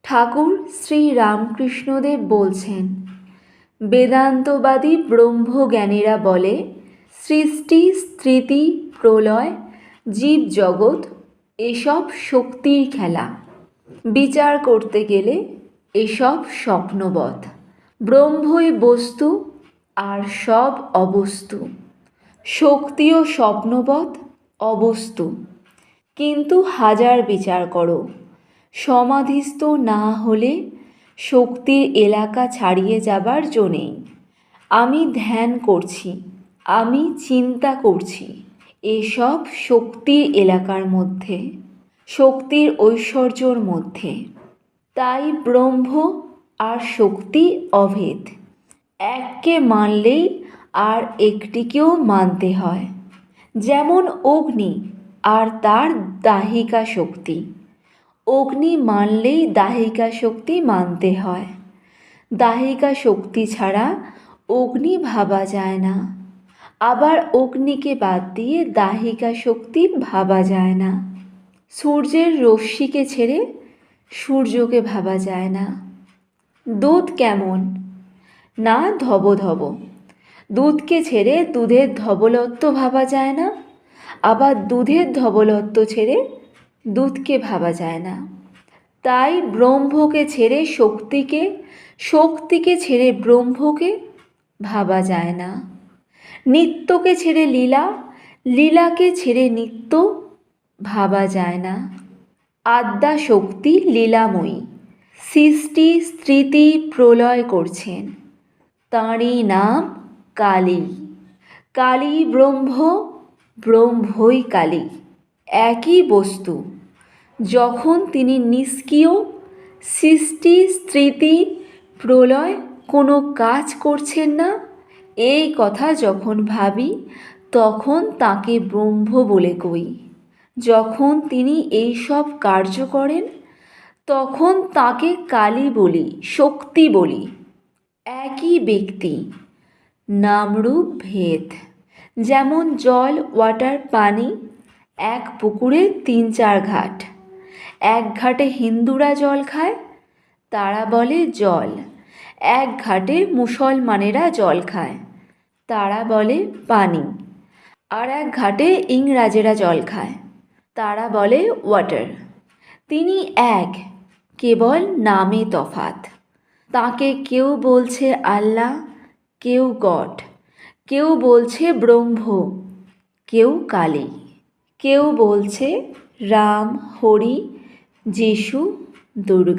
ঠাকুর শ্রী রামকৃষ্ণদেব বলছেন, বেদান্তবাদী ব্রহ্মজ্ঞানীরা বলে সৃষ্টি, স্থিতি, প্রলয়, জীব জগৎ এসব শক্তির খেলা। বিচার করতে গেলে এসব স্বপ্নবৎ। ব্রহ্মই বস্তু আর সব অবস্তু। শক্তিও স্বপ্নবৎ, অবস্তু। কিন্তু হাজার বিচার করো, সমাধিস্থ না হলে শক্তির এলাকা ছাড়িয়ে যাবার জো নেই। আমি ধ্যান করছি, আমি চিন্তা করছি, এসব শক্তির এলাকার মধ্যে, শক্তির ঐশ্বর্যর মধ্যে। তাই ব্রহ্ম আর শক্তি অভেদ। এককে মানলেই আর একটিকেও মানতে হয়। যেমন অগ্নি আর তার দাহিকা শক্তি। অগ্নি মানলেই দাহিকা শক্তি মানতে হয়। দাহিকা শক্তি ছাড়া অগ্নি ভাবা যায় না। আবার অগ্নিকে বাদ দিয়ে দাহিকা শক্তি ভাবা যায় না। সূর্যের রশ্মিকে ছেড়ে সূর্যকে ভাবা যায় না। দুধ কেমন? না ধবধব। দুধকে ছেড়ে দুধের ধবলত্ব ভাবা যায় না। আবার দুধের ধবলত্ব ছেড়ে দুধকে ভাবা যায় না। তাই ব্রহ্মকে ছেড়ে শক্তিকে, শক্তিকে ছেড়ে ব্রহ্মকে ভাবা যায় না। নিত্যকে ছেড়ে লীলা, লীলাকে ছেড়ে নিত্য ভাবা যায় না। আদ্যা শক্তি লীলাময়ী, সৃষ্টি, স্থিতি, প্রলয় করছেন। তাঁরই নাম কালী। কালী ব্রহ্ম, ব্রহ্মই কালী, একই বস্তু। যখন তিনি নিষ্ক্রিয়, সৃষ্টি, স্থিতি, প্রলয় কোনো কাজ করছেন না, এই কথা যখন ভাবি তখন তাকে ব্রহ্ম বলে কই। যখন তিনি এই সব কার্য করেন তখন তাকে কালী বলি, শক্তি বলি। একই ব্যক্তি, নামরূপ ভেদ। যেমন জল, ওয়াটার, পানি, এক পুকুরে ৩-৪ ঘাট। এক ঘাটে হিন্দুরা জল খায়, তারা বলে জল। এক ঘাটে মুসলমানেরা জল খায়, তারা বলে পানি। আর এক ঘাটে ইংরাজেরা জল খায়, তারা বলে ওয়াটার। তিনি এক, কেবল নামে তফাৎ। তাকে কেউ বলছে আল্লাহ, কেউ গড, কেউ বলছে ব্রহ্ম, কেউ কালী, কেউ বলছে রাম, হরি, যিশু, দুর্গা।